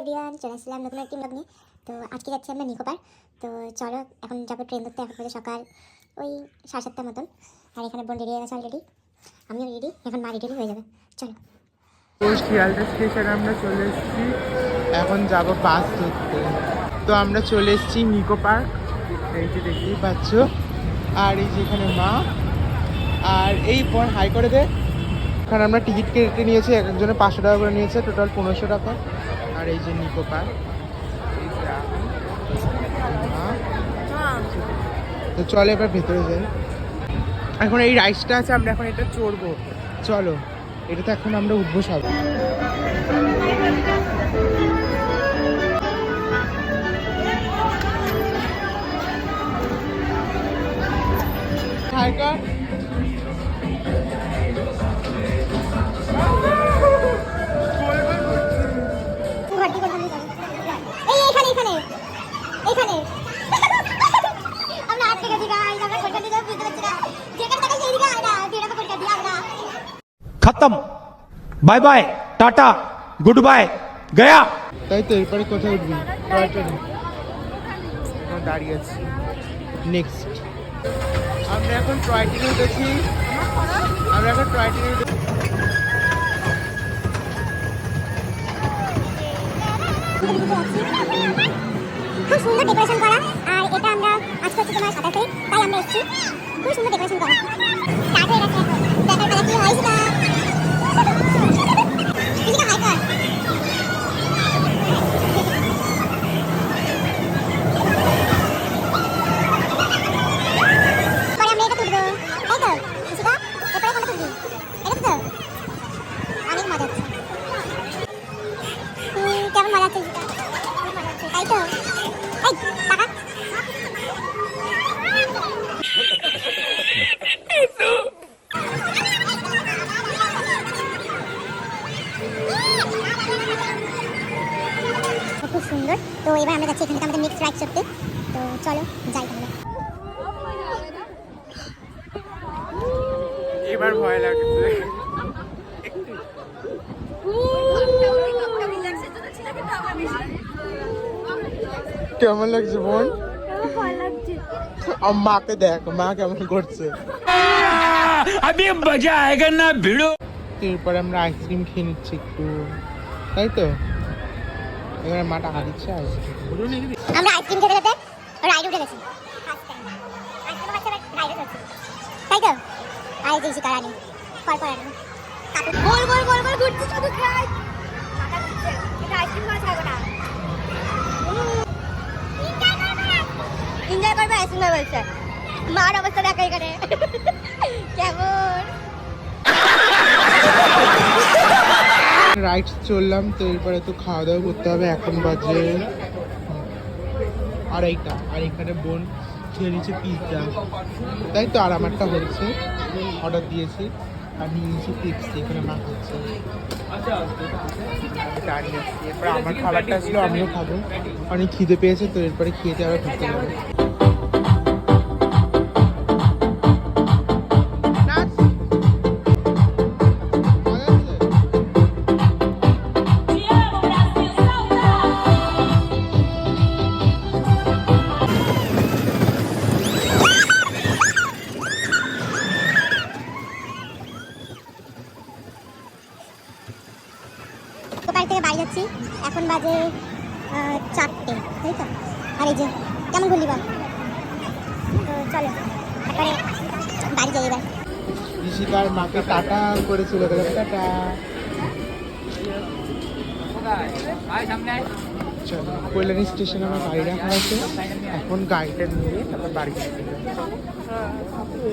Everyone, চলে আসলাম নতুন একটি ব্লগ নিয়ে। তো আজকে যাচ্ছি আমরা নিকো পার্ক। তো চলো এখন যাবো ট্রেন ধরতে। এখন বাজে সকাল ওই 7:30টার মতন। আর এখানে বোন রেডি হয়ে গেছে অলরেডি, আমিও রেডি। এখন মা রেডি হয়ে যাবে। চলো, ওই শিয়ালদা স্টেশনে আমরা চলে এসেছি, এখন যাব বাস ধরতে। তো আমরা চলে এসেছি নিকো পার্ক, এই যে দেখতেই পাচ্ছ। আর এই যেখানে মা আর এই বোন হাই করে দে। এখানে আমরা টিকিট কেটে নিয়েছি, এক একজনে 500 টাকা করে নিয়েছে, টোটাল 1500 টাকা। আর এই যে নিকো পার্ক, এই যে আমি, মা। তো চলো এবার ভেতরে যাই। এখন এই রাইডসটা আছে, আমরা এখন এটা চড়বো। চলো, এটাতে এখন আমরা উঠবো সব। টাইগার खत्म, bye bye, tata, good bye, गया। তাই তো এরপরে কোথায় উঠবি? দাঁড়িয়ে আছি। নেক্সট আমরা এখন টয় ট্রেনে উঠেছি। খুব সুন্দর ডেকোরেশন করা। আর এটা আমরা আজকে হচ্ছে তোমার 27 তারিখ, তাই আমরা এসেছি। খুব সুন্দর ডেকোরেশন করা। স্টার্ট হয়ে গেছে এখন। দেখার বেলা কি হয়েছে না এদিকে হাই কর। পরে আমরা এটা তুলবো, তাই তো ইশিকা? এরপরে কোনটা তুলবি? এটা তো অনেক মজা হচ্ছে। কেমন মজা হচ্ছে ইশিকা? তাই তো। এই টাকা খুব সুন্দর। তো এবার আমরা যাচ্ছি এখান থেকে আমাদের নেক্সট রাইড করতে। তো চলো যাই তাহলে। এবার ভয় লাগছে। কেমন লাগছে বোন? মাকে দেখ, মা কেমন করছে। अभी मजा आएगा ना भिड़ो। এরপরে আমরা আইসক্রিম খেয়ে নিচ্ছি একটু, তাই তো। এবার মাটা হারিচ্ছে আইসক্রিম। আমরা আইসক্রিম খেতে খেতে রাইড উঠে গেছি। তাই তো। আর এই যে ইশিকা রানী পর পর গোল গোল গোল গোল ঘুরছে শুধু খাই। মাথা ঘুরছে। এটা আইসক্রিম খাওয়া ছাড়বো না। এনজয় করবে আইসক্রিম খাওয়া বলছে। মার অবস্থা দেখা এখানে কেমন। রাইড চললাম, তো এরপরে তো খাওয়া দাওয়া করতে হবে। এখন বাজে 2:30, আর এখানে বোন খেয়ে নিচ্ছে পিৎজা, তাই তো। আর আমারটা হচ্ছে, অর্ডার দিয়েছি আর নিয়ে নিয়েছি টিপস। এখানে মা খাচ্ছে, দাঁড়িয়ে আছি। এরপরে আমার খাবারটা আসলো, আমিও খাবো। অনেক খিদে পেয়েছে, তো এরপরে খেতে আবার ঘুরতে যাবো। বাড়ি থেকে বাড়ি যাচ্ছি। এখন বাজে 4টে, তাই তো। আর এই যে কেমন ঘুরলি বল। তো চলো একবারে বাড়ি যাই এবার। ঋষিকার মাকে টাটা করে চলে গেল। টাটা। চলো, কল্যাণী স্টেশনে আমার গাড়ি রাখা আছে। এখন গাড়িটা নিয়ে তারপর বাড়ি যেতে হবে।